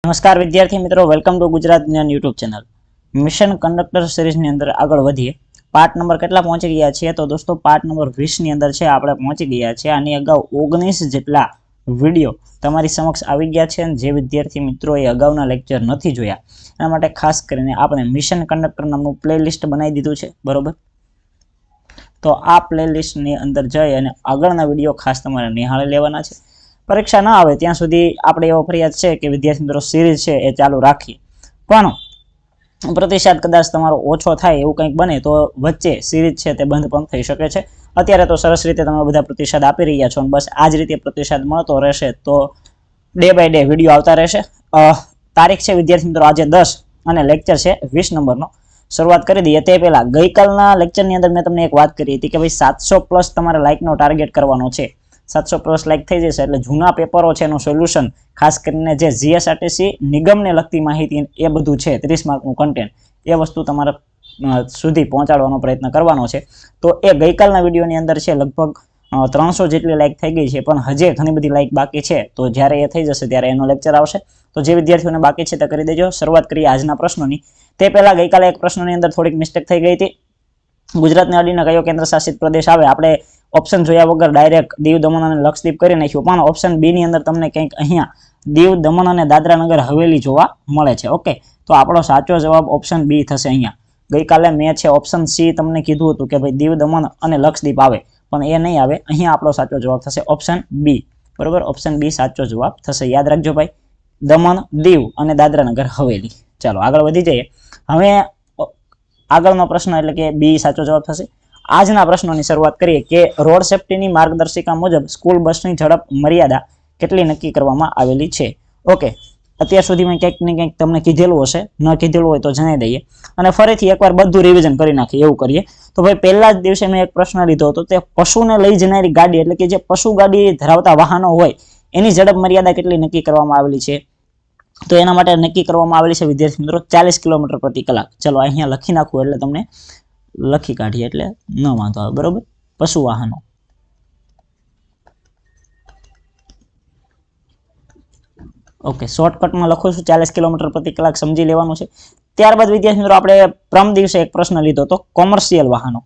નમસ્કાર વિદ્યાર્થી મિત્રો, વેલકમ ટુ ગુજરાત જ્ઞાન યુટ્યુબ ચેનલ. મિશન કંડક્ટર સિરીઝની અંદર આગળ વધીએ. પાર્ટ નંબર કેટલા પહોંચી ગયા છીએ? તો દોસ્તો પાર્ટ નંબર 20 ની અંદર છે આપણે પહોંચી ગયા છીએ. આની અગાઉ 19 જેટલા વિડીયો તમારી સમક્ષ આવી ગયા છે. જે વિદ્યાર્થી મિત્રોએ અગાઉના લેક્ચર નથી જોયા એના માટે ખાસ કરીને આપણે મિશન કંડક્ટર નામનું પ્લેલિસ્ટ બનાવી દીધું છે, બરોબર? તો આ પ્લેલિસ્ટની અંદર જઈ અને આગળના વિડીયો ખાસ તમારે નિહાળી લેવાના છે. પરીક્ષા ના આવે ત્યાં સુધી આપણે એવો ફરિયાદ છે કે વિદ્યાર્થી મિત્રો સિરીઝ છે એ ચાલુ રાખીએ, પણ પ્રતિસાદ કદાચ તમારો ઓછો થાય એવું કંઈક બને તો વચ્ચે સિરીઝ છે તે બંધ પણ થઈ શકે છે. અત્યારે તો સરસ રીતે તમે બધા પ્રતિસાદ આપી રહ્યા છો અને બસ આ જ રીતે પ્રતિસાદ મળતો રહેશે તો ડે બાય ડે વિડીયો આવતા રહેશે. તારીખ છે વિદ્યાર્થી મિત્રો આજે 10 અને લેક્ચર છે 20 નંબરનો. શરૂઆત કરી દઈએ તે પહેલા ગઈકાલના લેક્ચરની અંદર મેં તમને એક વાત કરી હતી કે ભાઈ 700+ તમારે લાઇકનો ટાર્ગેટ કરવાનો છે. 700+ લાઇક થઈ જશે એટલે જૂના પેપરો છે એનું સોલ્યુશન, ખાસ કરીને જે જીએસઆરટીસી નિગમને લગતી માહિતી એ બધું છે 30 માર્કનું કન્ટેન્ટ, એ વસ્તુ તમારા સુધી પહોંચાડવાનો પ્રયત્ન કરવાનો છે. તો એ ગઈકાલના વિડીયોની અંદર છે લગભગ 300 જેટલી લાઇક થઈ ગઈ છે, પણ હજી ઘણી બધી લાઇક બાકી છે. તો જ્યારે એ થઈ જશે ત્યારે એનો લેક્ચર આવશે. તો જે વિદ્યાર્થીઓને બાકી છે તે કરી દેજો. શરૂઆત કરીએ આજના પ્રશ્નોની. તે પહેલા ગઈકાલે એક પ્રશ્નની અંદર થોડીક મિસ્ટેક થઈ ગઈ હતી. ગુજરાતને અડીને કયો કેન્દ્ર શાસિત પ્રદેશ આવે? આપણે ઓપ્શન જોયા વગર ડાયરેક્ટ દીવ, દમણ અને લક્ષદ્વીપ કરી નાખ્યું, પણ ઓપ્શન બી ની અંદર તમને કંઈક અહીંયા દીવ, દમણ અને દાદરા નગર હવેલી જોવા મળે છે. ઓકે, તો આપણો સાચો જવાબ ઓપ્શન બી થશે. અહીંયા ગઈકાલે મેં છે ઓપ્શન સી તમને કીધું હતું કે ભાઈ દીવ, દમણ અને લક્ષદ્વીપ આવે, પણ એ નહીં આવે. અહીંયા આપણો સાચો જવાબ થશે ઓપ્શન બી, બરોબર? ઓપ્શન બી સાચો જવાબ થશે. યાદ રાખજો ભાઈ, દમણ, દીવ અને દાદરા નગર હવેલી. ચાલો આગળ વધી જઈએ. હવે આગળનો પ્રશ્ન એટલે કે બી સાચો જવાબ થશે. આજના પ્રશ્નોની શરૂઆત કરીએ કે રોડ સેફટીની માર્ગદર્શિકા મુજબ સ્કૂલ બસની ઝડપ મર્યાદા કેટલી નક્કી કરવામાં આવેલી છે? ઓકે, અત્યાર સુધીમાં ક્યાંક ને ક્યાંક તમને કીધેલું હશે, ન કીધેલું હોય તો જણાવી દઈએ અને ફરીથી એકવાર બધું રિવિઝન કરી નાખીએ. એવું કરીએ તો ભાઈ પહેલા જ દિવસે મેં એક પ્રશ્ન લીધો હતો, તે પશુને લઈ જનારી ગાડી એટલે કે જે પશુ ગાડી ધરાવતા વાહનો હોય એની ઝડપ મર્યાદા કેટલી નક્કી કરવામાં આવેલી છે? તો એના માટે નક્કી કરવામાં આવેલી છે વિદ્યાર્થી મિત્રો 40 કિલોમીટર પ્રતિ કલાક. ચલો અહીંયા લખી નાખું એટલે તમને લખી કાઢીએ એટલે ન વાંધો આવે, બરોબર? પશુ વાહનો. ઓકે, શોર્ટકટમાં લખું છું 40 કિલોમીટર પ્રતિ કલાક, સમજી લેવાનું છે. ત્યારબાદ વિદ્યાર્થી મિત્રો આપણે પ્રમ દિવસે એક પ્રશ્ન લીધો હતો કોમર્શિયલ વાહનો.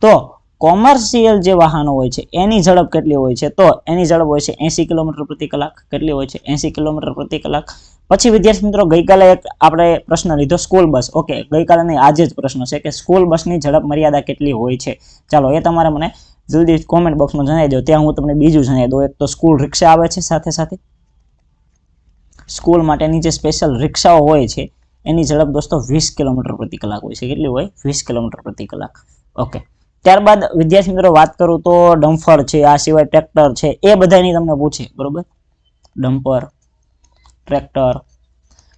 તો કોમર્શિયલ જે વાહનો હોય છે એની ઝડપ કેટલી હોય છે? તો એની ઝડપ હોય છે 80 કિલોમીટર પ્રતિ કલાક. કેટલી હોય છે? 80 કિલોમીટર પ્રતિ કલાક. પછી વિદ્યાર્થી મિત્રો ગઈકાલે એક આપણે પ્રશ્ન લીધો સ્કૂલ બસ. ઓકે, ગઈકાલે નહીં આજે જ પ્રશ્ન છે કે સ્કૂલ બસની ઝડપ મર્યાદા કેટલી હોય છે? ચાલો એ તમારે મને જલ્દી કોમેન્ટ બોક્સમાં જણાવી દો, ત્યાં હું તમને બીજું જણાવી દઉં. એક તો સ્કૂલ રિક્ષા આવે છે, સાથે સાથે સ્કૂલ માટેની જે સ્પેશિયલ રિક્ષાઓ હોય છે એની ઝડપ દોસ્તો 20 કિલોમીટર પ્રતિ કલાક હોય છે. કેટલી હોય? 20 કિલોમીટર પ્રતિ કલાક. ઓકે, ત્યારબાદ વિદ્યાર્થી મિત્રો વાત કરું તો ડમ્પર છે, આ સિવાય ટ્રેક્ટર છે, એ બધાની તમને પૂછે, બરોબર? ડમ્પર, ટ્રેક્ટર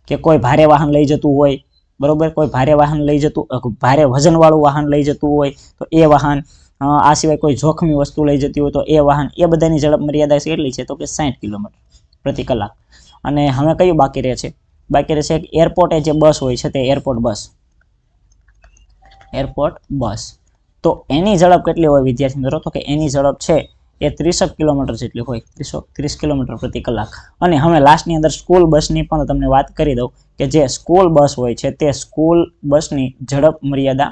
કે કોઈ ભારે વાહન લઈ જતું હોય, બરોબર? કોઈ ભારે વાહન લઈ જતું, ભારે વજનવાળું વાહન લઈ જતું હોય તો એ વાહન, આ સિવાય કોઈ જોખમી વસ્તુ લઈ જતી હોય તો એ વાહન, એ બધાની ઝડપ મર્યાદા કેટલી છે? તો કે 60 કિલોમીટર પ્રતિ કલાક. અને હવે કયું બાકી રહે છે? બાકી રહે છે એરપોર્ટે જે બસ હોય છે તે એરપોર્ટ બસ. એરપોર્ટ બસ તો એની ઝડપ કેટલી હોય વિદ્યાર્થી મિત્રો? તો કે એની ઝડપ છે એ 30 કિલોમીટર જેટલી હોય, 30 કિલોમીટર પ્રતિ કલાક. અને હવે લાસ્ટની અંદર સ્કૂલ બસની પણ તમને વાત કરી દઉં કે જે સ્કૂલ બસ હોય છે તે સ્કૂલ બસની ઝડપ મર્યાદા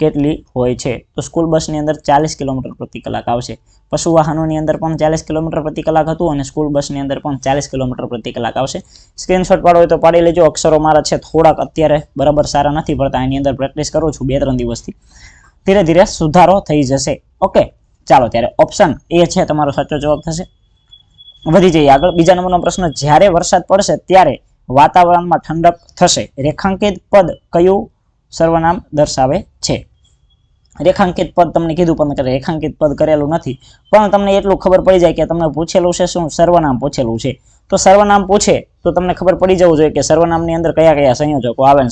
કેટલી હોય છે? તો સ્કૂલ બસની અંદર 40 કિલોમીટર પ્રતિ કલાક આવશે. પશુ વાહનોની અંદર પણ 40 કિલોમીટર પ્રતિ કલાક હતું અને સ્કૂલ બસની અંદર પણ 40 કિલોમીટર પ્રતિ કલાક આવશે. સ્ક્રીનશોટ પાડો હોય તો પાડી લેજો. અક્ષરો મારા છે થોડાક અત્યારે બરાબર સારા નથી પડતા, એની અંદર પ્રેક્ટિસ કરું છું 2-3 દિવસથી. ધીરે ધીરે સુધારો થઈ જશે. ઓકે, ચાલો ત્યારે ઓપ્શન એ છે તમારો સાચો જવાબ થશે. વધી જઈએ આગળ. બીજા નંબરનો પ્રશ્ન, જ્યારે વરસાદ પડશે ત્યારે વાતાવરણમાં ઠંડક થશે. રેખાંકિત પદ કયું સર્વનામ દર્શાવે છે? રેખાંકિત પદ તમને કીધું પણ રેખાંકિત પદ કરેલું નથી, પણ તમને એટલું ખબર પડી જાય કે તમને પૂછેલું છે શું? સર્વનામ પૂછેલું છે. તો સર્વનામ પૂછે તો તમને ખબર પડી જવું જોઈએ કે સર્વનામની અંદર કયા કયા સંયોજકો આવે,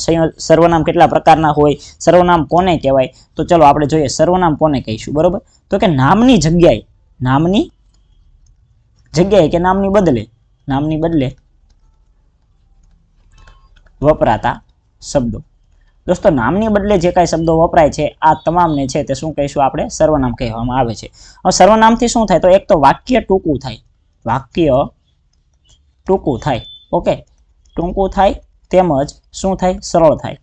સર્વનામ કેટલા પ્રકારના હોય, સર્વનામ કોને કહેવાય. તો ચલો આપણે જોઈએ સર્વનામ કોને કહીશું, બરોબર? તો કે નામની જગ્યાએ કે નામની બદલે વપરાતા શબ્દો. દોસ્તો નામની બદલે જે કાંઈ શબ્દો વપરાય છે આ તમામને છે તે શું કહીશું આપણે? સર્વનામ કહેવામાં આવે છે. હવે સર્વનામથી શું થાય? તો એક તો વાક્ય ટૂંકું થાય, વાક્ય ટૂંકું થાય. ઓકે, ટૂંકું થાય તેમજ શું થાય? સરળ થાય.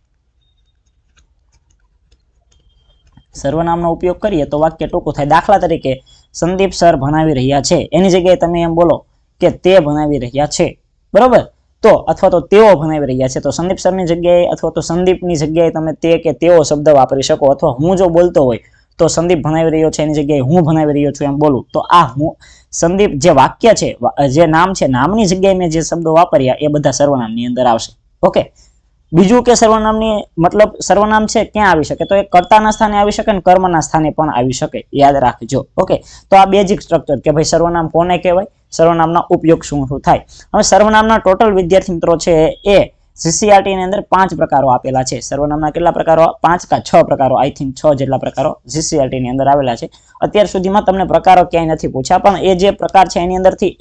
સર્વનામનો ઉપયોગ કરીએ તો વાક્ય ટૂંકું થાય. દાખલા તરીકે સંદીપ સર ભણાવી રહ્યા છે, એની જગ્યાએ તમે એમ બોલો કે તે ભણાવી રહ્યા છે, બરોબર? તો અથવા તો તેઓ ભણાવી રહ્યા છે, તો સંદીપ સરની જગ્યાએ અથવા તો સંદીપની જગ્યાએ તમે તે કે તેઓ શબ્દ વાપરી શકો. અથવા હું જો બોલતો હોય તો સંદીપ ભણાવી રહ્યો છે એની જગ્યાએ હું ભણાવી રહ્યો છું એમ બોલું, તો આ હું સંદીપ જે વાક્ય છે, જે નામ છે, નામની જગ્યાએ મેં જે શબ્દો વાપર્યા એ બધા સર્વનામની અંદર આવશે. ઓકે, બીજું કે સર્વનામની મતલબ સર્વનામ છે ક્યાં આવી શકે? તો એ કર્તાના સ્થાને આવી શકે અને કર્મના સ્થાને પણ આવી શકે, યાદ રાખજો. ઓકે, તો આ બેઝિક સ્ટ્રક્ચર કે ભાઈ સર્વનામ કોને કહેવાય, સર્વનામના ઉપયોગ શું શું થાય. હવે સર્વનામના ટોટલ વિદ્યાર્થી મિત્રો છે એ જીસીઆરટી ની અંદર 5 પ્રકારો આપેલા છે. સર્વનામના કેટલા પ્રકારો? 5 કા 6 પ્રકારો, આઈ થિંક 6 જેટલા પ્રકારો જીસીઆરટી ની અંદર આવેલા છે. અત્યાર સુધીમાં તમને પ્રકારો ક્યાંય નથી પૂછ્યા, પણ એ જે પ્રકાર છે એની અંદરથી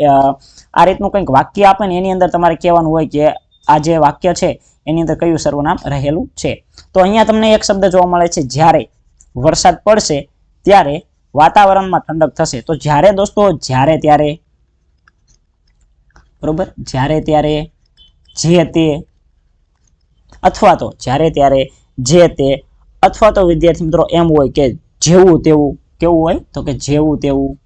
આ રીતનું કંઈક વાક્ય આપે ને એની અંદર તમારે કહેવાનું હોય કે આ જે વાક્ય છે એની અંદર કયું સર્વનામ રહેલું છે. તો અહીંયા તમને એક શબ્દ જોવા મળે છે, જ્યારે વરસાદ પડશે ત્યારે વાતાવરણમાં ઠંડક થશે. તો જ્યારે દોસ્તો, જ્યારે ત્યારે, બરોબર, જ્યારે ત્યારે, જે તે, અથવા તો જ્યારે ત્યારે, જે તે, અથવા તો વિદ્યાર્થી મિત્રો એમ હોય કે જેવું તેવું. કેવું હોય? તો કે જેવું તેવું,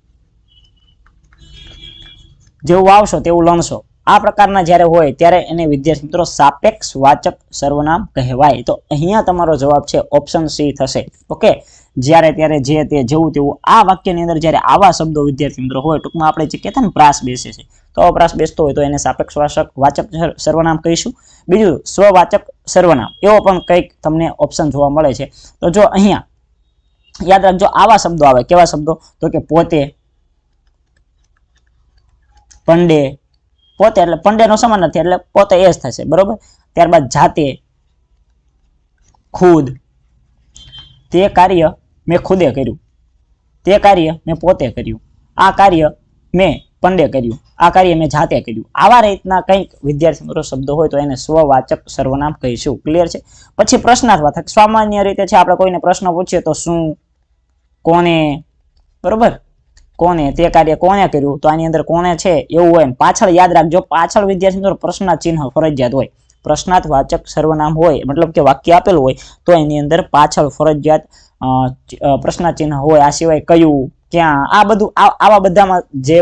જેવું વાવશો તેવું લણશો. આ પ્રકારના જ્યારે હોય ત્યારે એને વિદ્યાર્થી મિત્રો સાપેક્ષ વાચક સર્વનામ કહેવાય. તો અહીંયા તમારો જવાબ છે ઓપ્શન સી થશે. ઓકે, જ્યારે ત્યારે, જે તે, જેવું તેવું. આ વાક્યની અંદર જ્યારે આવા શબ્દો વિદ્યાર્થી મિત્રો હોય, ટૂંકમાં આપણે જે કહેતા ને પ્રાસ બેસે છે, તો પ્રાસ બેસતો હોય તો એને સાપેક્ષ વાચક સર્વનામ કહીશું. બીજું સ્વવાચક સર્વનામ, એવો પણ કંઈક તમને ઓપ્શન જોવા મળે છે. તો જો અહીંયા યાદ રાખજો, આવા શબ્દો આવે. કેવા શબ્દો? તો કે પોતે, પંડે. પોતે એટલે પંડેનો સમાન નથી એટલે પોતે એ જ થશે, બરોબર? ત્યારબાદ જાતે, ખુદ. તે કાર્ય મેં ખુદે કર્યું, તે કાર્ય મેં પોતે કર્યું, આ કાર્ય મેં પંડે કર્યું, આ કાર્ય મેં જાતે કર્યું. આવા રીતના કંઈક વિદ્યાર્થી મિત્રો શબ્દો હોય તો એને સ્વવાચક સર્વનામ કહીશું. ક્લિયર છે? પછી પ્રશ્નાર્થવાચક. સામાન્ય રીતે છે આપણે કોઈને પ્રશ્ન પૂછીએ તો શું, કોને, બરોબર, કોને, તે કાર્ય કોને કર્યું, તો આની અંદર કોને છે એવું હોય. પાછળ યાદ રાખજો, પાછળ વિદ્યાર્થી મિત્રો પ્રશ્નાર્થ ચિહ્ન ફરજિયાત હોય. પ્રશ્નાર્થવાચક સર્વનામ હોય મતલબ કે વાક્ય આપેલું હોય તો એની અંદર પાછળ ફરજિયાત પ્રશ્નાર્થ ચિહ્ન હોય. આ સિવાય કયું, ક્યાં, આ બધું આવા બધામાં જે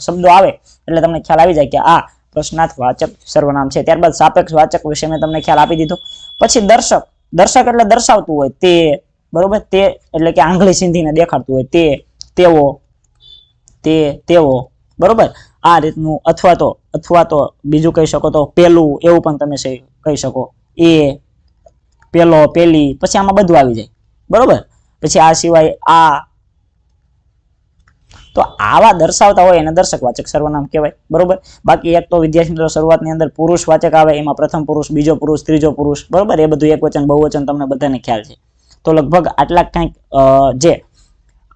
શબ્દો આવે એટલે તમને ખ્યાલ આવી જાય કે આ પ્રશ્નાર્થવાચક સર્વનામ છે. ત્યારબાદ સાપેક્ષ વાચક વિશે મેં તમને ખ્યાલ આપી દીધો. પછી દર્શક. દર્શક એટલે દર્શાવતું હોય, તે, બરોબર, તે એટલે કે આંગળી સીંધીને દેખાડતું હોય, તે, તેઓ, તે, તેઓ, બરોબર, આ રીતનું. અથવા તો બીજું કહી શકો તો પેલું, એવું પણ તમે કહી શકો. એ, પેલો, પેલી, પછી આમાં બધું આવી જાય, બરોબર. પછી આ સિવાય આ, તો આવા દર્શાવતા હોય એને દર્શકવાચક સર્વનામ કહેવાય, બરોબર. બાકી એક તો વિદ્યાર્થી મિત્રો શરૂઆતની અંદર પુરુષવાચક આવે, એમાં પ્રથમ પુરુષ, બીજો પુરુષ, ત્રીજો પુરુષ, બરોબર. એ બધું એકવચન બહુવચન તમને બધાને ખ્યાલ છે. તો લગભગ આટલા કંઈક જે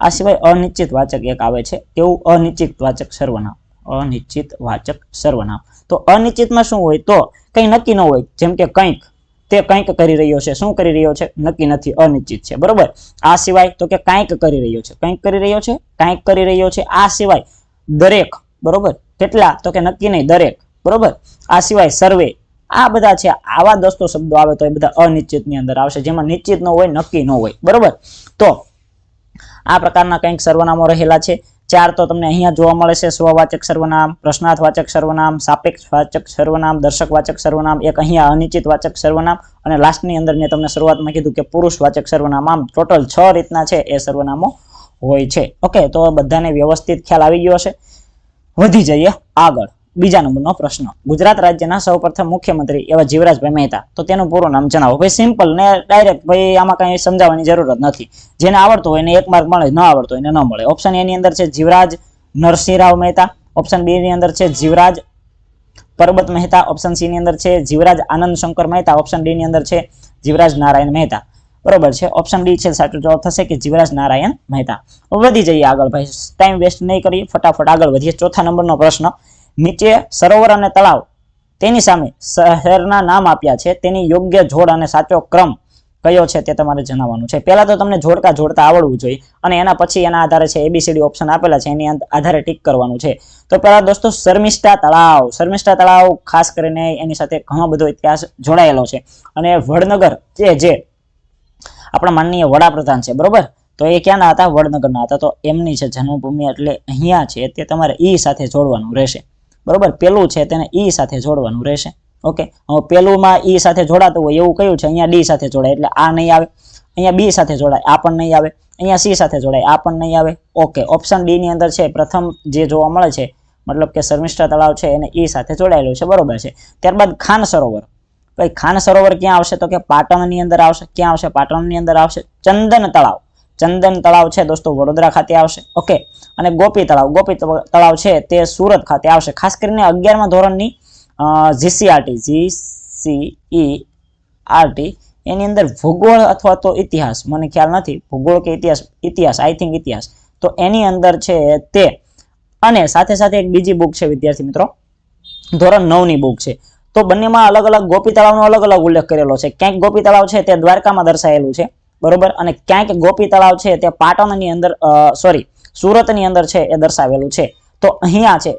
આ સિવાય અનિશ્ચિત વાચક એક આવે છે. કેવું? અનિશ્ચિત વાચક સર્વનામ. અનિશ્ચિત વાચક સર્વનામ. તો અનિશ્ચિતમાં શું હોય? તો કંઈ નક્કી ન હોય. જેમ કે કંઈક, તે કંઈક કરી રહ્યો છે. શું કરી રહ્યો છે? નક્કી નથી, અનિશ્ચિત છે, બરોબર. આ સિવાય તો કે કાંઈક કરી રહ્યો છે. કંઈક કરી રહ્યો છે, કાંઈક કરી રહ્યો છે. આ સિવાય દરેક, બરોબર. કેટલા? તો કે નક્કી નહીં, દરેક, બરોબર. આ સિવાય સર્વે. આ બધા છે. આવા દોસ્તો શબ્દો આવે તો એ બધા અનિશ્ચિતની અંદર આવશે, જેમાં નિશ્ચિત ન હોય, નક્કી ન હોય, બરોબર. તો આ પ્રકારના કંઈક સર્વનામો રહેલા છે. 4 તો તમને અહીંયા જોવા મળે છે: સ્વવાચક સર્વનામ, પ્રશ્નાર્થવાચક સર્વનામ, સાપેક્ષવાચક સર્વનામ, દર્શકવાચક સર્વનામ, એક અહીંયા અનિશ્ચિત વાચક સર્વનામ, અને લાસ્ટની અંદર મેં તમને શરૂઆતમાં કીધું કે પુરુષવાચક સર્વનામ. આમ ટોટલ 6 રીતના છે એ સર્વનામો હોય છે. ઓકે, તો બધાને વ્યવસ્થિત ખ્યાલ આવી ગયો હશે. વધી જઈએ આગળ. બીજા નંબરનો પ્રશ્ન: ગુજરાત રાજ્યના સૌપ્રથમ મુખ્યમંત્રી એવા જીવરાજભાઈ મહેતા. તો તેનું પૂરું નામ જણાવો. ભાઈ સિમ્પલ ને ડાયરેક્ટ, ભાઈ આમાં કઈ સમજાવવાની જરૂર જ નથી. જેને આવડતું હોય એને 1 માર્ક મળે, ન આવડતો હોય એને ન મળે. ઓપ્શન એ ની અંદર છે જીવરાજ નરસિંહરાવ મહેતા, ઓપ્શન બી ની અંદર છે જીવરાજ પરબત મહેતા, ઓપ્શન સી ની અંદર છે જીવરાજ આનંદ શંકર મહેતા, ઓપ્શન ડી ની અંદર છે જીવરાજ નારાયણ મહેતા. બરોબર છે, ઓપ્શન ડી છે સાચો જવાબ થશે કે જીવરાજ નારાયણ મહેતા. વધી જઈએ આગળ ભાઈ, ટાઈમ વેસ્ટ નહીં કરીએ, ફટાફટ આગળ વધીએ. ચોથા નંબરનો પ્રશ્ન: નીચે સરોવર અને તળાવ, તેની સામે શહેરના નામ આપ્યા છે, તેની યોગ્ય જોડ અને સાચો ક્રમ કયો છે તે તમારે જણાવવાનું છે. પહેલા તો તમને જોડકા જોડતા આવડવું જોઈએ અને એના પછી એના આધારે છે ABCD ઓપ્શન આપેલા છે, એની આધારે ટિક કરવાનું છે. તો પહેલા દોસ્તો શર્મિષ્ઠા તળાવ ખાસ કરીને એની સાથે ઘણો બધો ઇતિહાસ જોડાયેલો છે. અને વડનગર જે આપણા માનનીય વડાપ્રધાન છે, બરોબર, તો એ ક્યાંના હતા? વડનગરના હતા. તો એમની છે જન્મભૂમિ, એટલે અહીંયા છે તે તમારે ઈ સાથે જોડવાનું રહેશે, બરોબર. પેલું છે તેને ઈ સાથે જોડવાનું રહેશે. ઓકે, હવે પેલુંમાં ઈ સાથે જોડાતું હોય એવું કયું છે? અહીંયા ડી સાથે જોડાય એટલે આ નહીં આવે. અહીંયા બી સાથે જોડાય આ પણ નહીં આવે. અહીંયા સી સાથે જોડાય આ પણ નહીં આવે. ઓકે, ઓપ્શન ડી ની અંદર છે પ્રથમ જે જોવા મળે છે, મતલબ કે શર્મિષ્ઠા તળાવ છે એને ઈ સાથે જોડાયેલું છે, બરોબર છે. ત્યારબાદ ખાન સરોવર. ભાઈ ખાન સરોવર ક્યાં આવશે? તો કે પાટણની અંદર આવશે. ક્યાં આવશે? પાટણની અંદર આવશે. ચંદન તળાવ છે દોસ્તો વડોદરા ખાતે આવશે. ઓકે, અને ગોપી તળાવ છે તે સુરત ખાતે આવશે. ખાસ કરીને 11મા ધોરણની GCERT એની અંદર ભૂગોળ અથવા તો ઇતિહાસ, મને ખ્યાલ નથી ભૂગોળ કે ઇતિહાસ આઈ થિંક ઇતિહાસ, તો એની અંદર છે તે, અને સાથે સાથે એક બીજી બુક છે વિદ્યાર્થી મિત્રો, ધોરણ 9 ની બુક છે. તો બંનેમાં અલગ અલગ ગોપી તળાવનો અલગ અલગ ઉલ્લેખ કરેલો છે. ક્યાંક ગોપી તળાવ છે તે દ્વારકામાં દર્શાયેલું છે, બરોબર, અને ક્યાંક ગોપી તળાવ છે તે પાટણની અંદર સુરતની અંદર છે એ દર્શાવેલું છે. તો અહીંયા છે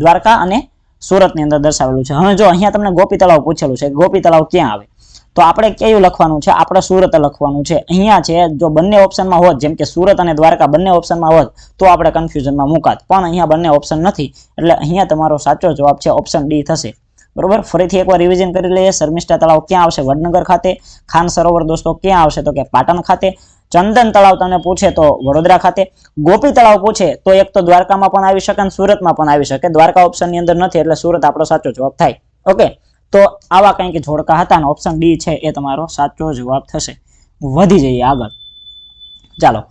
દ્વારકા અને સુરતની અંદર દર્શાવેલું છે. હવે જો અહીંયા તમને ગોપી તળાવ પૂછેલું છે, ગોપી તળાવ ક્યાં આવે, તો આપણે કયું લખવાનું છે? આપણે સુરત લખવાનું છે. અહીંયા છે જો બંને ઓપ્શનમાં હોત, જેમ કે સુરત અને દ્વારકા બંને ઓપ્શનમાં હોત તો આપણે કન્ફ્યુઝનમાં મુકાત, પણ અહીંયા બંને ઓપ્શન નથી, એટલે અહીંયા તમારો સાચો જવાબ છે ઓપ્શન ડી થશે, બરોબર. ફરીથી એકવાર રિવિઝન કરી લઈએ. શર્મિષ્ઠા તળાવ ક્યાં આવશે? વડનગર ખાતે. ખાન સરોવર દોસ્તો ક્યાં આવશે? તો કે પાટણ ખાતે. ચંદન તળાવ તમને પૂછે તો વડોદરા ખાતે. ગોપી તળાવ પૂછે તો એક તો દ્વારકામાં પણ આવી શકે અને સુરતમાં પણ આવી શકે. દ્વારકા ઓપ્શનની અંદર નથી એટલે સુરત આપણો સાચો જવાબ થાય. ઓકે, તો આવા કંઈક જોડકા હતા અને ઓપ્શન ડી છે એ તમારો સાચો જવાબ થશે. વધી જઈએ આગળ. ચાલો,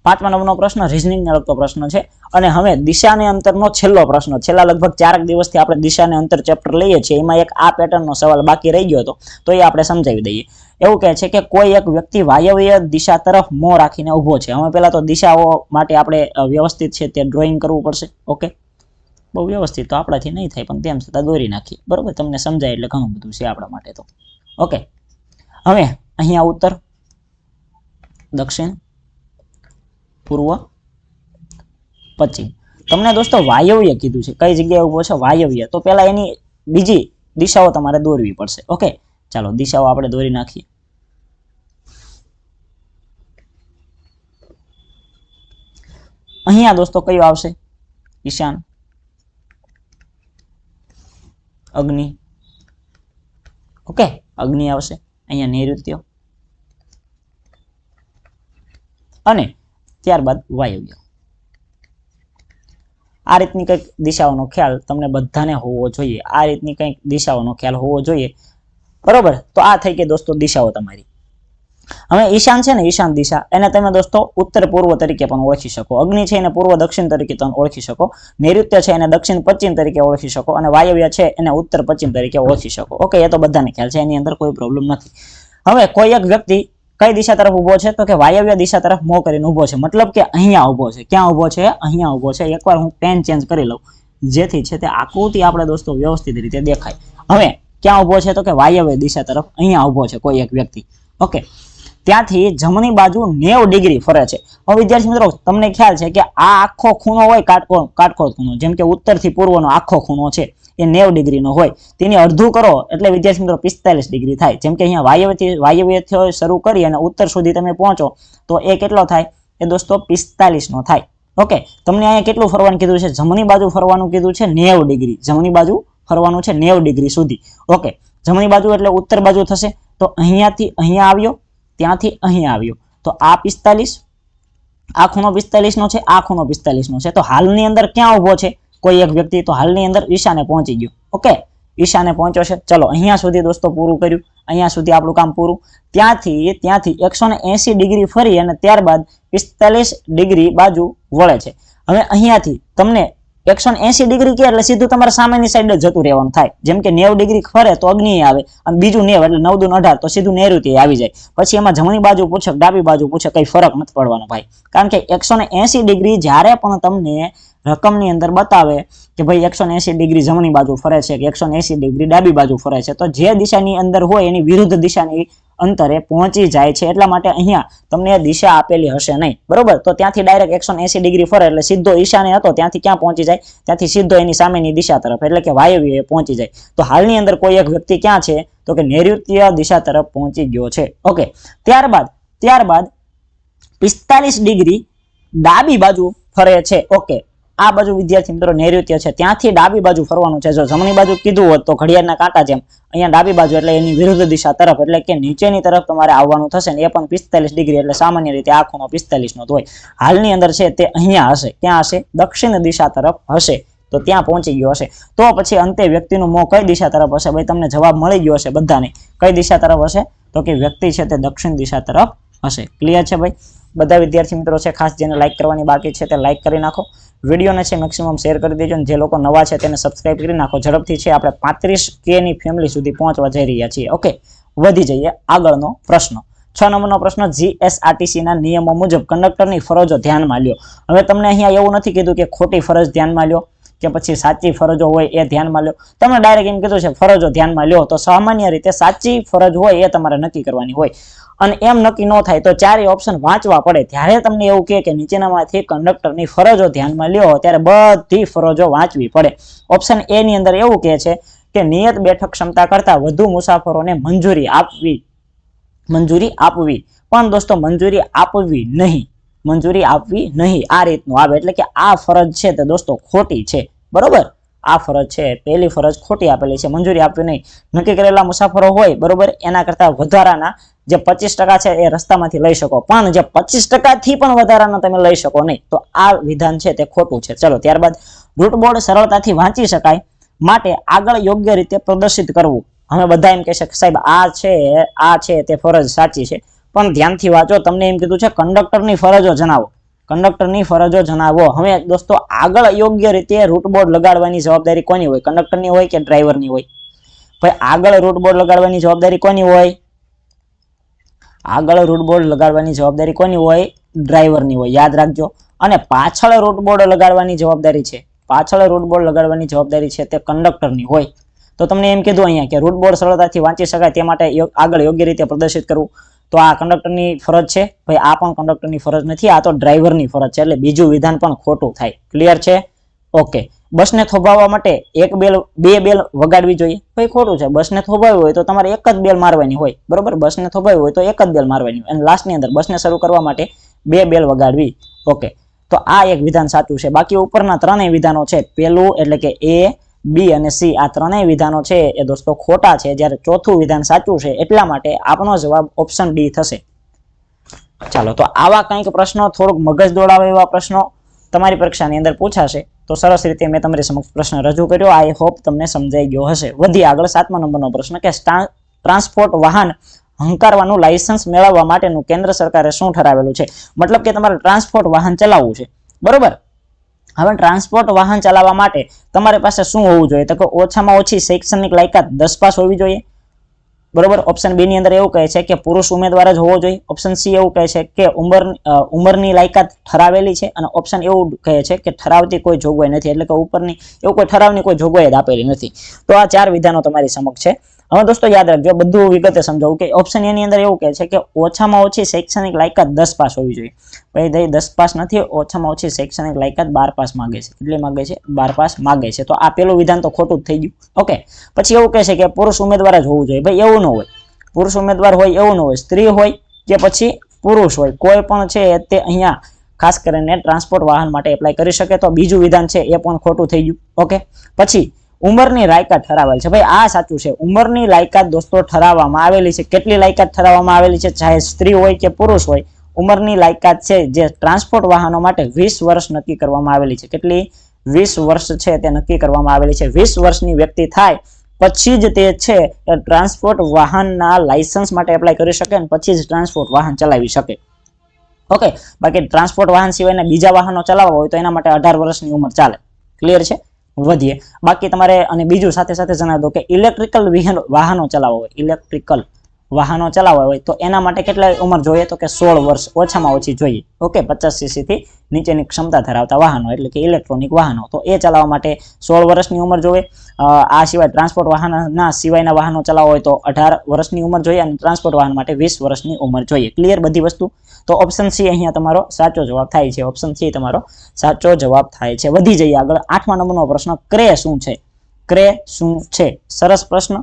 5મા નંબરનો પ્રશ્ન રીઝનિંગને લગતો પ્રશ્ન છે. અને હવે દિશાને અંતરનો છેલ્લો પ્રશ્ન. છેલ્લા લગભગ 4 દિવસથી આપણે દિશાને અંતર ચેપ્ટર લઈએ છીએ, એમાં એક આ પેટર્નનો સવાલ બાકી રહી ગયો હતો, તો એ આપણે સમજાવી દઈએ. એવું કહે છે કે કોઈ એક વ્યક્તિ વાયવ્ય દિશા તરફ મોં રાખીને ઊભો છે. હવે પહેલા તો દિશાઓ માટે આપણે વ્યવસ્થિત છે તે ડ્રોઈંગ કરવું પડશે. ઓકે, બહુ વ્યવસ્થિત તો આપણાથી નહીં થાય, પણ તેમ છતાં દોરી નાખીએ, બરોબર. તમને સમજાય એટલે ઘણું બધું છે આપણા માટે તો. ઓકે, હવે અહીંયા ઉત્તર, દક્ષિણ, પૂર્વ, પશ્ચિમ. તમને દોસ્તો વાયવ્ય કીધું છે. કઈ જગ્યાએ ઉભો છે? વાયવ્ય. તો પહેલા એની બીજી દિશાઓ તમારે દોરવી પડશે. ઓકે, ચાલો દિશાઓ આપણે દોરી નાખીએ. અહીંયા દોસ્તો કયો આવશે? ઈશાન, અગ્નિ. ઓકે, અગ્નિ આવશે. અહીંયા નૈઋત્ય અને ત્યારબાદ વાયવ્ય. આ રીતની કંઈક દિશાઓનો ખ્યાલ તમને બધાને હોવો જોઈએ. આ રીતની કંઈક દિશાઓનો ખ્યાલ હોવો જોઈએ, બરોબર. તો આ થઈ ગઈ દોસ્તો દિશાઓ તમારી. હવે ઈશાન છે ને, ઈશાન દિશા, એને તમે દોસ્તો ઉત્તર પૂર્વ તરીકે પણ ઓળખી શકો. અગ્નિ છે એને પૂર્વ દક્ષિણ તરીકે પણ ઓળખી શકો. નૈઋત્ય છે એને દક્ષિણ પશ્ચિમ તરીકે ઓળખી શકો. અને વાયવ્ય છે એને ઉત્તર પશ્ચિમ તરીકે ઓળખી શકો. ઓકે, એ તો બધાને ખ્યાલ છે, એની અંદર કોઈ પ્રોબ્લેમ નથી. હવે કોઈ એક વ્યક્તિ કઈ દિશા તરફ ઉભો છે? તો કે વાયવ્ય દિશા તરફ મોં કરીને ઉભો છે. મતલબ કે અહીંયા ઉભો છે. ક્યાં ઉભો છે? અહીંયા ઉભો છે. એકવાર હું પેન ચેન્જ કરી લઉં જેથી છે તે આકૃતિ આપણે દોસ્તો વ્યવસ્થિત રીતે દેખાય. હવે ક્યાં ઉભો છે? તો કે વાયવ્ય દિશા તરફ અહીંયા ઉભો છે કોઈ એક વ્યક્તિ. ઓકે, ત્યાંથી જમણી બાજુ 90 ડિગ્રી ફરે છે. હવે વિદ્યાર્થી મિત્રો તમને ખ્યાલ છે કે આ આખો ખૂણો હોય કાટખોળ ખૂણો, જેમ કે ઉત્તર થી પૂર્વનો આખો ખૂણો છે એ 90 ડિગ્રીનો હોય. તેની અડધું કરો એટલે વિદ્યાર્થી મિત્રો 45 ડિગ્રી થાય. જેમ કે અહીંયા વાયવ્યથી શરૂ કરી અને ઉત્તર સુધી તમે પહોંચો તો એ કેટલો થાય? એ દોસ્તો 45 નો થાય. ઓકે, તમને અહીંયા કેટલું ફરવાનું કીધું છે? જમણી બાજુ ફરવાનું કીધું છે 90 ડિગ્રી. જમણી બાજુ ફરવાનું છે 90 ડિગ્રી સુધી. ઓકે, જમણી બાજુ એટલે ઉત્તર બાજુ થશે. તો અહીંયાથી અહીંયા આવ્યો, ત્યાંથી અહીંયા આવ્યો, તો આ 45, આ ખૂણો 45 નો છે, આ ખૂણો 45 નો છે. તો હાલની અંદર ક્યાં ઉભો છે કોઈ એક વ્યક્તિ? તો હાલની અંદર ઈશાને પહોંચી ગયો. ઓકે, ઈશાને પહોંચ્યો છે. ચલો અહીંયા સુધી દોસ્તો પૂરું કર્યું. અહીંયા સુધી આપણું કામ પૂરું. ત્યાંથી 180 ડિગ્રી ફરી અને ત્યારબાદ 45 ડિગ્રી બાજુ વળે છે. હવે અહીંયાથી તમને 180 ડિગ્રી કે એટલે સીધું તમારે સામેની સાઈડ જ જતું રહેવાનું થાય. જેમ કે 90 ડિગ્રી ફરે તો અગ્નિ આવે અને બીજું 90 એટલે 9 દુ 18 તો સીધું નૈઋત્ય આવી જાય. પછી એમાં જમણી બાજુ પૂછે ડાબી બાજુ પૂછે કઈ ફરક નથી પડવાનો ભાઈ, કારણ કે 180 ડિગ્રી જ્યારે પણ તમને રકમની અંદર બતાવે કે ભાઈ 180 ડિગ્રી જમણી બાજુ ફરે છે કે 180 ડિગ્રી ડાબી બાજુ ફરે છે, તો જે દિશાની અંદર હોય એની વિરુદ્ધ દિશાની અંતરે પહોંચી જાય છે. એટલા માટે અહીંયા તમને દિશા આપેલી હશે નહીં, બરોબર. તો ત્યાંથી ડાયરેક્ટ 180 ડિગ્રી ફરે એટલે સીધો ઈશાને હતો ત્યાંથી ક્યાં પહોંચી જાય, ત્યાંથી સીધો એની સામેની દિશા તરફ એટલે કે વાયવ્ય પહોંચી જાય. તો હાલની અંદર કોઈ એક વ્યક્તિ ક્યાં છે તો કે નૈઋત્ય દિશા તરફ પહોંચી ગયો છે. ઓકે, ત્યારબાદ 45 ડિગ્રી ડાબી બાજુ ફરે છે. ઓકે, આ બાજુ વિદ્યાર્થી મિત્રો નૈઋત્ય છે, ત્યાંથી ડાબી બાજુ ફરવાનું છે. જો જમણી બાજુ કીધું હોત તો ઘડિયાળના કાંટા જેમ, અહીંયા ડાબી બાજુ એટલે એની વિરુદ્ધ દિશા તરફ એટલે કે નીચેની તરફ તમારે આવવાનું થશે ને એ પણ 45 ડિગ્રી એટલે સામાન્ય રીતે આ ખૂણો 45 નો જ હોય. હાલની અંદર છે તે અહીંયા હશે, ક્યાં હશે, દક્ષિણ દિશા તરફ હશે, તો ત્યાં પહોંચી ગયો હશે. તો પછી અંતે વ્યક્તિનું મોં કઈ દિશા તરફ હશે? ભાઈ તમને જવાબ મળી ગયો હશે બધાને. કઈ દિશા તરફ હશે તો કે વ્યક્તિ છે તે દક્ષિણ દિશા તરફ હશે. ક્લિયર છે ભાઈ? બધા વિદ્યાર્થી મિત્રો છે ખાસ જેને લાઈક કરવાની બાકી છે તે લાઈક કરી નાખો, વિડીયોને છે મેક્સિમમ શેર કરી દેજો, અને જે લોકો નવા છે તેને સબસ્ક્રાઇબ કરી નાખો. ઝડપથી છે આપણે 35K ની ફેમિલી સુધી પહોંચવા જઈ રહ્યા છીએ. ઓકે, વધી જઈએ આગળનો પ્રશ્ન. 6 નંબરનો પ્રશ્ન, GSRTC ના નિયમો મુજબ કંડક્ટરની ફરજો ધ્યાનમાં લ્યો. હવે તમને અહીંયા એવું નથી કીધું કે ખોટી ફરજ ધ્યાનમાં લ્યો કે પછી સાચી ફરજો હોય એ ધ્યાનમાં લ્યો, તમને ડાયરેક્ટ એમ કીધું છે ફરજો ધ્યાનમાં લ્યો. તો સામાન્ય રીતે સાચી ફરજ હોય એ તમારે નક્કી કરવાની હોય, અને એમ નક્કી ન થાય તો ચારે ઓપ્શન વાંચવા પડે. ત્યારે તમને એવું કહે કે નીચેનામાંથી કંડક્ટરની ફરજો ધ્યાનમાં લ્યો, ત્યારે બધી ફરજો વાંચવી પડે. ઓપ્શન એ ની અંદર એવું કહે છે કે નિયત બેઠક ક્ષમતા કરતા વધુ મુસાફરોને મંજૂરી આપવી. પણ દોસ્તો મંજૂરી આપવી નહીં, આ રીતનું આવે. એટલે કે આ ફરજ છે તે દોસ્તો ખોટી છે, બરોબર. આ ફરજ છે, પહેલી ફરજ ખોટી આપેલી છે, મંજૂરી આપવી નહીં. નક્કી કરેલા મુસાફરો હોય, બરોબર, એના કરતા વધારાના જે 25% છે એ રસ્તામાંથી લઈ શકો, પણ જે 25% થી પણ વધારાના તમે લઈ શકો નહીં. તો આ વિધાન છે તે ખોટું છે. ચલો, ત્યારબાદ રૂટ બોર્ડ સરળતાથી વાંચી શકાય માટે આગળ યોગ્ય રીતે પ્રદર્શિત કરવું. હવે બધા એમ કહેશે કે સાહેબ આ છે તે ફરજ સાચી છે, પણ ધ્યાનથી વાંચો. તમને એમ કીધું છે કંડક્ટરની ફરજો જણાવો, કંડક્ટરની ફરજો જણાવો. હવે દોસ્તો આગળ યોગ્ય રીતે રૂટ બોર્ડ લગાડવાની જવાબદારી કોની હોય? કંડક્ટરની હોય કે ડ્રાઈવરની હોય? ભાઈ આગળ રૂટ બોર્ડ લગાડવાની જવાબદારી કોની હોય? આગળ રૂટ બોર્ડ લગાડવાની જવાબદારી કોની હોય? ડ્રાઈવરની હોય, યાદ રાખજો. અને પાછળ રૂટ બોર્ડ લગાડવાની જવાબદારી છે, પાછળ રૂટ બોર્ડ લગાડવાની જવાબદારી છે તે કંડક્ટરની હોય. તો તમને એમ કીધું અહીંયા કે રૂટ બોર્ડ સરળતાથી વાંચી શકાય તે માટે આગળ યોગ્ય રીતે પ્રદર્શિત કરવું, તો આ કંડક્ટરની ફરજ છે. ભાઈ આ પણ કંડક્ટરની ફરજ નથી, આ તો ડ્રાઈવરની ફરજ છે, એટલે બીજું વિધાન પણ ખોટું થાય. ક્લિયર છે? ઓકે, બસને થોભાવવા માટે બે બેલ વગાડવી જોઈએ. ભાઈ ખોટું છે. બસને થોભાવવી હોય તો તમારે એક જ બેલ મારવાની હોય, બરોબર. બસને થોભાવવી હોય તો એક જ બેલ મારવાની હોય, અને લાસ્ટની અંદર બસને શરૂ કરવા માટે 2 બેલ વગાડવી. ઓકે, તો આ એક વિધાન સાચું છે. બાકી ઉપરના ત્રણેય વિધાનો છે, પેલું એટલે કે A, B અને C, આ ત્રણેય વિધાનો છે એ દોસ્તો ખોટા છે, જ્યારે ચોથું વિધાન સાચું છે. એટલા માટે આપણો જવાબ ઓપ્શન D થશે. ચાલો, તો આવા કંઈક પ્રશ્નો, થોડુંક મગજ દોડાવે એવા પ્રશ્નો તમારી પરીક્ષાની અંદર પૂછાશે. તો સરસ રીતે મેં તમારી સમક્ષ પ્રશ્ન રજૂ કર્યો. આઈ હોપ તમને સમજાઈ ગયો હશે. વધી આગળ 7મા નંબરનો પ્રશ્ન કે ટ્રાન્સપોર્ટ વાહન હંકારવાનું લાયસન્સ મેળવવા માટેનું કેન્દ્ર સરકારે શું ઠરાવેલું છે? મતલબ કે તમારે ટ્રાન્સપોર્ટ વાહન ચલાવવું છે, બરોબર. હવે ટ્રાન્સપોર્ટ વાહન ચલાવવા માટે તમારી પાસે શું હોવું જોઈએ? તો કે ઓછામાં ઓછી શૈક્ષણિક લાયકાત 10 પાસ હોવી જોઈએ, બરોબર. ઓપ્શન બી ની અંદર એવું કહે છે કે પુરુષ ઉમેદવાર જ હોવો જોઈએ. ઓપ્શન સી એવું કહે છે કે ઉંમરની લાયકાત ઠરાવેલી છે, અને ઓપ્શન એવું કહે છે કે ઠરાવતી કોઈ જોગવાઈ નથી, એટલે કે ઉપરની એવું કોઈ ઠરાવની કોઈ જોગવાઈ જ આપેલી નથી. તો આ 4 વિધાનો તમારી સમક્ષ છે. હવે દોસ્તો યાદ રાખજો, બધું વિગતે સમજાવું કે ઓપ્શન એ ની અંદર એવું કહે છે કે ઓછામાં ઓછી શૈક્ષણિક લાયકાત 10 પાસ હોવી જોઈએ. ભાઈ 10 પાસ નથી, ઓછામાં ઓછી શૈક્ષણિક લાયકાત 12 પાસ માંગે છે. કેટલી માંગે છે? 12 પાસ માંગે છે. તો આ પેલું વિધાન તો ખોટું જ થઈ ગયું. ઓકે, પછી એવું કહે છે કે પુરુષ ઉમેદવાર જ હોવું જોઈએ. ભાઈ એવું ન હોય, પુરુષ ઉમેદવાર હોય એવું ન હોય, સ્ત્રી હોય કે પછી પુરુષ હોય, કોઈ પણ છે તે અહીંયા ખાસ કરીને ટ્રાન્સપોર્ટ વાહન માટે એપ્લાય કરી શકે. તો બીજું વિધાન છે એ પણ ખોટું થઈ ગયું. ઓકે, પછી ઉંમરની લાયકાત ઠરાવેલ છે. ભાઈ આ સાચું છે. ઉંમરની લાયકાત દોસ્તો ઠરાવવામાં આવેલી છે. કેટલી લાયકાત ઠરાવવામાં આવેલી છે? ચાહે સ્ત્રી હોય કે પુરુષ હોય, ઉંમરની લાયકાત છે જે ટ્રાન્સપોર્ટ વાહનો માટે 20 વર્ષ નક્કી કરવામાં આવેલી છે. કેટલી? 20 વર્ષ છે તે નક્કી કરવામાં આવેલી છે. 20 વર્ષની વ્યક્તિ થાય પછી જ તે છે ટ્રાન્સપોર્ટ વાહનના લાયસન્સ માટે એપ્લાય કરી શકે, અને પછી જ ટ્રાન્સપોર્ટ વાહન ચલાવી શકે. ઓકે, બાકી ટ્રાન્સપોર્ટ વાહન સિવાયના બીજા વાહનો ચલાવવા હોય તો એના માટે 18 વર્ષની ઉંમર ચાલે. ક્લિયર છે? વધીએ. બાકી તમારે અને બીજું સાથે સાથે જણાવી દો કે ઇલેક્ટ્રિકલ વાહનો ચલાવવા હોય, ઇલેક્ટ્રિકલ વાહનો ચલાવવા હોય તો એના માટે કેટલા ઉંમર જોઈએ? તો કે 16 વર્ષ ઓછામાં ઓછી જોઈએ. ઓકે, 50 સીસી થી નીચેની ક્ષમતા ધરાવતા વાહનો એટલે કે ઇલેક્ટ્રોનિક વાહનો, તો એ ચલાવવા માટે 16 વર્ષની ઉંમર જોઈએ. આ સિવાય ટ્રાન્સપોર્ટ વાહનના સિવાયના વાહનો ચલાવવા હોય તો 18 વર્ષની ઉંમર જોઈએ અને ટ્રાન્સપોર્ટ વાહન માટે 20 વર્ષની ઉંમર જોઈએ. ક્લિયર બધી વસ્તુ? તો ઓપ્શન સી અહીંયા તમારો સાચો જવાબ થાય છે. ઓપ્શન સી તમારો સાચો જવાબ થાય છે. વધી જઈએ આગળ. 8મા નંબરનો પ્રશ્ન, ક્રે શું છે? ક્રે શું છે? સરસ પ્રશ્ન.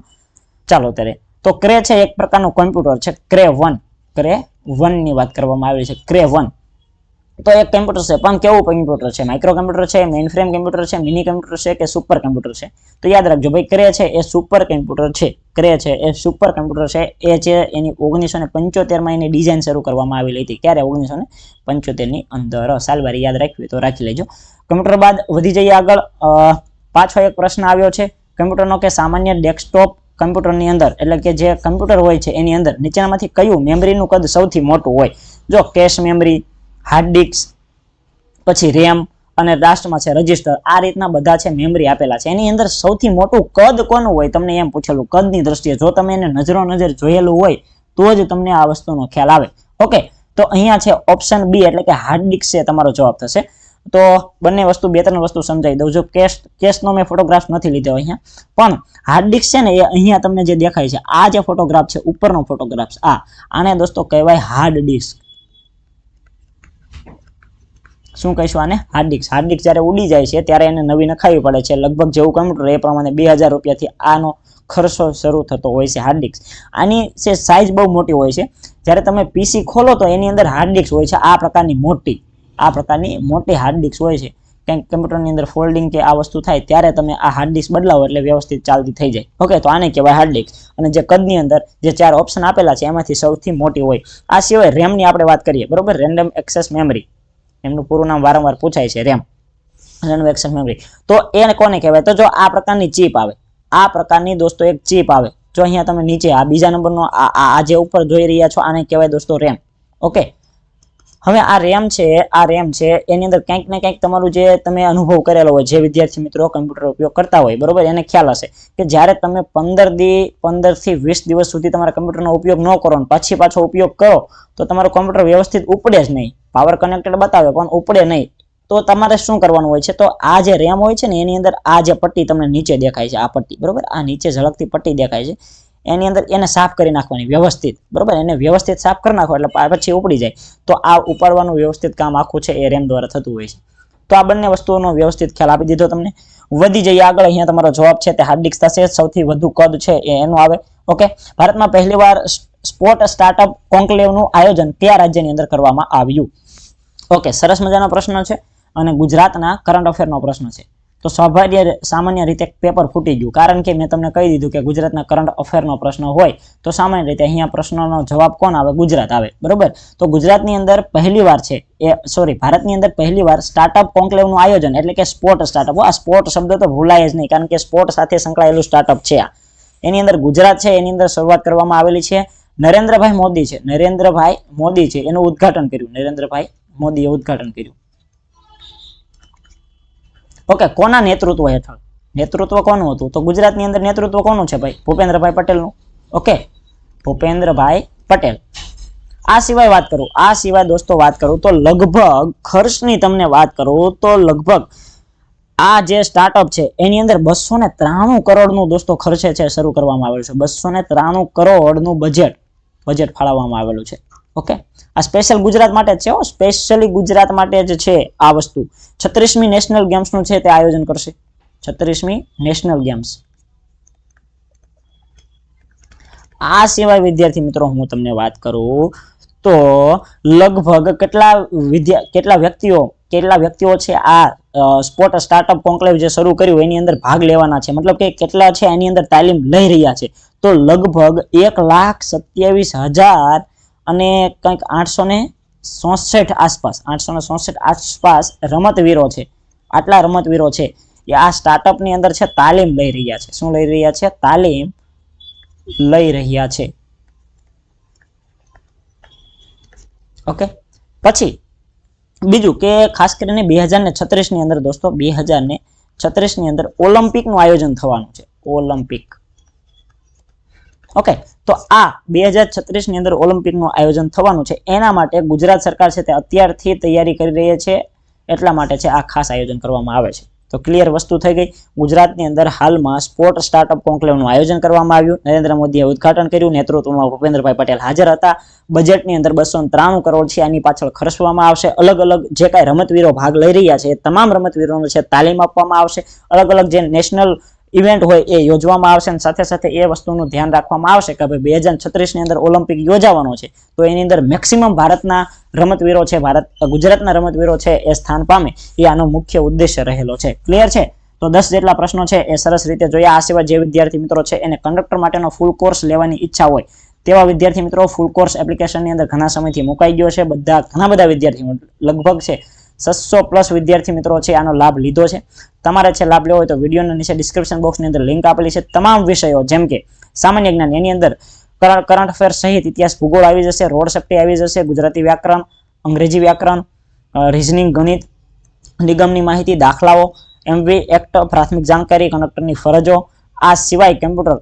ચાલો ત્યારે, તો ક્રે છે એક પ્રકારનું કમ્પ્યુટર છે. ક્રે 1, ક્રે 1 ની વાત કરવામાં આવી છે. ક્રે 1 તો એક કમ્પ્યુટર છે, પણ કેવું કમ્પ્યુટર છે? માઇક્રો કમ્પ્યુટર છે, મેઇન ફ્રેમ કમ્પ્યુટર છે, મિની કમ્પ્યુટર છે કે સુપર કમ્પ્યુટર છે? તો યાદ રાખજો ભાઈ, ક્રે છે એ સુપર કમ્પ્યુટર છે. ક્રે છે એ સુપર કમ્પ્યુટર છે. એ છે એની 1975 માં એની ડિઝાઇન શરૂ કરવામાં આવેલી હતી. ક્યારે? 1975 ની અંદર. સાલવારી યાદ રાખવી તો રાખી લેજો. કમ્પ્યુટર બાદ વધી જઈએ આગળ. પાછો એક પ્રશ્ન આવ્યો છે કમ્પ્યુટરનો કે સામાન્ય ડેસ્કટોપ કમ્પ્યુટરની અંદર એટલે કે જે કમ્પ્યુટર હોય છે એની અંદર નીચેનામાંથી કયું મેમરીનું કદ સૌથી મોટું હોય? જો કેશ મેમરી, હાર્ડ ડિસ્ક, પછી રેમ અને લાસ્ટમાં છે રજિસ્ટર. આ રીતના બધા છે મેમરી આપેલા છે. એની અંદર સૌથી મોટું કદ કોનું હોય? તમને એમ પૂછેલું કદની દ્રષ્ટિએ. જો તમે એને નજરો નજર જોયેલું હોય તો જ તમને આ વસ્તુનો ખ્યાલ આવે. ઓકે, તો અહીંયા છે ઓપ્શન બી એટલે કે હાર્ડ ડિસ્ક છે તમારો જવાબ થશે. તો બંને વસ્તુ, બે ત્રણ વસ્તુ સમજાવી દઉં. જો કેશનો મેં ફોટોગ્રાફ નથી લીધો અહીંયા, પણ હાર્ડ ડિસ્ક છે ને એ અહીંયા તમને જે દેખાય છે આ જે ફોટોગ્રાફ છે ઉપરનો ફોટોગ્રાફ, આને દોસ્તો કહેવાય હાર્ડ ડિસ્ક. શું કહીશું આને? Hard disk. હાર્ડ ડિસ્ક જ્યારે ઉડી જાય છે ત્યારે એને નવી નખાવી પડે છે. લગભગ જેવું કમ્પ્યુટર એ પ્રમાણે 2000 રૂપિયાથી આનો ખર્ચો શરૂ થતો હોય છે. હાર્ડ ડિસ્ક આની છે સાઇઝ બહુ મોટી હોય છે. જ્યારે તમે પીસી ખોલો તો એની અંદર હાર્ડ ડિસ્ક હોય છે આ પ્રકારની મોટી હાર્ડ ડિસ્ક હોય છે. કંઈક કમ્પ્યુટરની અંદર ફોલ્ડિંગ કે આ વસ્તુ થાય ત્યારે તમે આ હાર્ડ ડિસ્ક બદલાવો એટલે વ્યવસ્થિત ચાલતી થઈ જાય. ઓકે, તો આને કહેવાય હાર્ડ ડિસ્ક. અને જે કદની અંદર જે 4 ઓપ્શન આપેલા છે એમાંથી સૌથી મોટી હોય. આ સિવાય રેમની આપણે વાત કરીએ, બરોબર? રેન્ડમ એક્સેસ મેમરી, એમનું પૂરું નામ વારંવાર પૂછાય છે, રેમ, રેન્ડમ એક્સેસ મેમરી. તો એને કોને કહેવાય? તો જો આ પ્રકારની ચિપ આવે, આ પ્રકારની દોસ્તો એક ચિપ આવે. જો અહીંયા તમે નીચે આ બીજા નંબરનો આ જે ઉપર જોઈ રહ્યા છો આને કહેવાય દોસ્તો રેમ. ઓકે, હવે આ રેમ છે એની અંદર કંઈક ને કંઈક તમારું જે તમે અનુભવ કરેલો હોય, જે વિદ્યાર્થી મિત્રો કમ્પ્યુટર ઉપયોગ કરતા હોય, બરોબર, એને ખ્યાલ હશે કે જ્યારે તમે 15 થી 20 દિવસ સુધી તમારા કમ્પ્યુટરનો ઉપયોગ ન કરો ને પછી પાછો ઉપયોગ કરો તો તમારું કમ્પ્યુટર વ્યવસ્થિત ઉપડે જ નહીં. પાવર કનેક્ટેડ બતાવે પણ ઉપડે નહીં. તો તમારે શું કરવાનું હોય છે? તો આ જે રેમ હોય છે ને એની અંદર આ જે પટ્ટી તમને નીચે દેખાય છે, આ પટ્ટી, બરોબર, આ નીચે ઝળકતી પટ્ટી દેખાય છે, એની અંદર એને સાફ કરી નાખવાની વ્યવસ્થિત, બરોબર? એને વ્યવસ્થિત સાફ કરી નાખો એટલે પછી ઉપડી જાય. તો આ ઉપાડવાનું વ્યવસ્થિત કામ આખું છે એ રેમ દ્વારા થતું હોય છે. તો આ બંને વસ્તુઓનો વ્યવસ્થિત ખ્યાલ આપી દીધો તમને. વધી જઈએ આગળ. અહીંયા તમારો જવાબ છે તે હાર્ડ ડિસ્ક થશે. સૌથી વધુ કદ છે એ એનું આવે. ઓકે, ભારતમાં પહેલીવાર સ્પોર્ટ સ્ટાર્ટઅપ કોન્ક્લેવનું આયોજન કયા રાજ્યની અંદર કરવામાં આવ્યું? ઓકે, સરસ મજાનો પ્રશ્ન છે અને ગુજરાતના કરંટ અફેરનો પ્રશ્ન છે. તો સામાન્ય રીતે પેપર ફૂટી ગયું, કારણ કે મેં તમને કહી દીધું કે ગુજરાતના કરંટ અફેરનો પ્રશ્ન હોય તો સામાન્ય રીતે અહીંયા પ્રશ્નનો જવાબ કોણ આવે? ગુજરાત આવે, બરોબર? તો ગુજરાતની અંદર પહેલીવાર છે ભારતની અંદર પહેલીવાર સ્ટાર્ટઅપ કોન્ક્લેવનું આયોજન એટલે કે સ્પોર્ટ સ્ટાર્ટઅપ. આ સ્પોર્ટ શબ્દ તો ભૂલાય જ નહીં, કારણ કે સ્પોર્ટ સાથે સંકળાયેલું સ્ટાર્ટઅપ છે આ. એની અંદર ગુજરાત છે એની અંદર શરૂઆત કરવામાં આવેલી છે. નરેન્દ્રભાઈ મોદી છે એનું ઉદ્ઘાટન કર્યું. નરેન્દ્રભાઈ મોદીએ ઉદ્ઘાટન કર્યું. ઓકે, કોના નેતૃત્વ હેઠળ? નેતૃત્વ કોનું હતું? તો ગુજરાતની અંદર નેતૃત્વ કોનું છે ભાઈ? ભૂપેન્દ્રભાઈ પટેલનું. ઓકે, ભૂપેન્દ્રભાઈ પટેલ. આ સિવાય દોસ્તો વાત કરું તો લગભગ ખર્ચની તમને વાત કરું તો લગભગ આ જે સ્ટાર્ટઅપ છે એની અંદર 293 કરોડનું દોસ્તો ખર્ચે છે શરૂ કરવામાં આવેલું છે. 293 કરોડનું બજેટ ફાળવવામાં આવેલું છે. ઓકે, આ સ્પેશિયલ ગુજરાત માટે જ છે. સ્પેશિયલી ગુજરાત માટે જ છે આ વસ્તુ. 36મી નેશનલ ગેમ્સનું છે તે આયોજન કરશે. 36મી નેશનલ ગેમ્સ. આ સિવાય વિદ્યાર્થી મિત્રો હું તમને વાત કરું તો લગભગ કેટલા વ્યક્તિઓ છે આ સ્પોર્ટ સ્ટાર્ટઅપ કોન્ક્લેવ જે શરૂ કર્યું એની અંદર ભાગ લેવાના છે, મતલબ કે કેટલા છે એની અંદર તાલીમ લઈ રહ્યા છે? તો લગભગ 1,27,000 અને કંઈક 867 આસપાસ રમતવીરો છે. આટલા રમતવીરો છે એ આ સ્ટાર્ટઅપની અંદર છે તાલીમ લઈ રહ્યા છે. શું લઈ રહ્યા છે? તાલીમ લઈ રહ્યા છે. ઓકે, પછી બીજું કે ખાસ કરીને 2036 ની અંદર દોસ્તો 2036 2036 ની અંદર ઓલિમ્પિકનું આયોજન થવાનું છે. ઓલિમ્પિક. ઓકે, તો આ 2036 ની અંદર ઓલિમ્પિકનું આયોજન થવાનું છે. એના માટે ગુજરાત સરકાર છે તે અત્યારથી તૈયારી કરી રહી છે. એટલા માટે છે આ ખાસ આયોજન કરવામાં આવે છે. તો ક્લિયર વસ્તુ થઈ ગઈ. ગુજરાતની અંદર હાલમાં સ્પોર્ટ સ્ટાર્ટઅપ કોન્ક્લેવનું આયોજન કરવામાં આવ્યું. નરેન્દ્ર મોદીએ ઉદ્ઘાટન કર્યું. નેતૃત્વમાં ભૂપેન્દ્રભાઈ પટેલ હાજર હતા. બજેટની અંદર 293 કરોડ છે આની પાછળ ખર્ચવામાં આવશે. અલગ અલગ જે કાંઈ રમતવીરો ભાગ લઈ રહ્યા છે એ તમામ રમતવીરોને છે તાલીમ આપવામાં આવશે. અલગ અલગ જે નેશનલ ઇવેન્ટ હોય એ યોજવામાં આવશે અને સાથે સાથે એ વસ્તુનું ધ્યાન રાખવામાં આવશે કે ભાઈ 2036 ની અંદર ઓલિમ્પિક યોજાવાનો છે તો એની અંદર મેક્સિમમ ભારતના રમતવીરો છે, ગુજરાતના રમતવીરો છે એ સ્થાન પામે, એ આનો મુખ્ય ઉદ્દેશ્ય રહેલો છે. ક્લિયર છે? તો 10 જેટલા પ્રશ્નો છે એ સરસ રીતે જોયા. આ સિવાય જે વિદ્યાર્થી મિત્રો છે એને કંડક્ટર માટેનો ફૂલ કોર્સ લેવાની ઈચ્છા હોય તેવા વિદ્યાર્થી મિત્રો ફૂલ કોર્સ એપ્લિકેશનની અંદર ઘણા સમયથી મુકાઈ ગયો છે. ઘણા બધા વિદ્યાર્થીઓ લગભગ છે 600+ વિદ્યાર્થી મિત્રો છે આનો લાભ લીધો છે. તમારે છે લાભ લેવો હોય તો વિડીયોના નીચે ડિસ્ક્રિપ્શન બોક્સની અંદર લિંક આપેલી છે. તમામ વિષયો જેમ કે સામાન્ય જ્ઞાન, એની અંદર કરંટ અફેર સહિત ઇતિહાસ, ભૂગોળ આવી જશે, રોડ સેફ્ટી આવી જશે, ગુજરાતી વ્યાકરણ, અંગ્રેજી વ્યાકરણ, રીઝનિંગ, ગણિત, નિગમની માહિતી, દાખલાઓ, MV એક્ટ, પ્રાથમિક જાણકારી, કંડક્ટરની ફરજો, આ સિવાય કમ્પ્યુટર,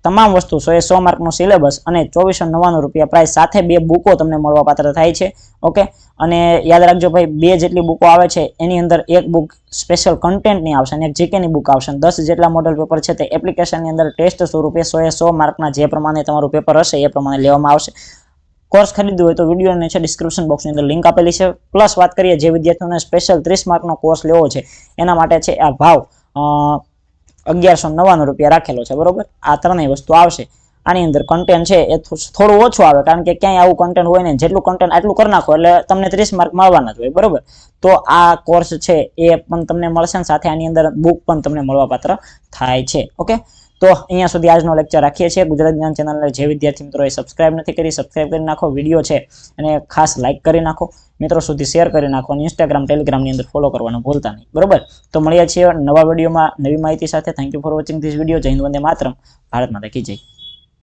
તમામ વસ્તુ 100 માર્કનો સિલેબસ અને 2499 રૂપિયા પ્રાઇસ સાથે 2 બુકો તમને મળવા પાત્ર થાય છે. ઓકે, અને યાદ રાખજો ભાઈ 2 જેટલી બુકો આવે છે એની અંદર એક બુક સ્પેશિયલ કન્ટેન્ટની આવશે અને એક જીકેની બુક આવશે. 10 જેટલા મોડલ પેપર છે તે એપ્લિકેશનની અંદર ટેસ્ટ સ્વરૂપે 100 માર્કના જે પ્રમાણે તમારું પેપર હશે એ પ્રમાણે લેવામાં આવશે. કોર્સ ખરીદવું હોય તો વિડીયો નીચે ડિસ્ક્રિપ્શન બોક્સની અંદર લિંક આપેલી છે. પ્લસ વાત કરીએ જે વિદ્યાર્થીઓને સ્પેશિયલ 30 માર્કનો કોર્સ લેવો છે એના માટે છે આ ભાવ 1199 રૂપિયા રાખેલો છે. બરોબર, આ ત્રણેય વસ્તુ આવશે. આની અંદર કન્ટેન્ટ છે એ થોડું ઓછું આવે કારણ કે ક્યાંય આવું કન્ટેન્ટ હોય ને જેટલું કન્ટેન્ટ આટલું કરી નાખો એટલે તમને 30 માર્ક મળવાના જ હોય. બરોબર, તો આ કોર્સ છે એ પણ તમને મળશે ને સાથે આની અંદર બુક પણ તમને મળવા પાત્ર થાય છે. ઓકે, તો અહીંયા સુધી આજનો લેક્ચર રાખીએ છીએ. ગુજરાત જ્ઞાન ચેનલને જે વિદ્યાર્થી મિત્રો એ સબસ્ક્રાઇબ નથી કરી, સબસ્ક્રાઇબ કરી નાખો. વિડીયો છે અને ખાસ લાઇક કરી નાખો, મિત્રો સુધી શેર કરી નાખો અને ઇન્સ્ટાગ્રામ, ટેલિગ્રામની અંદર ફોલો કરવાનું ભૂલતા નહીં. બરોબર, તો મળીએ છીએ નવા વિડીયોમાં નવી માહિતી સાથે. Thank you for watching this video. જય હિન્દ, વંદે માતરમ. ભારત માતા કી જય.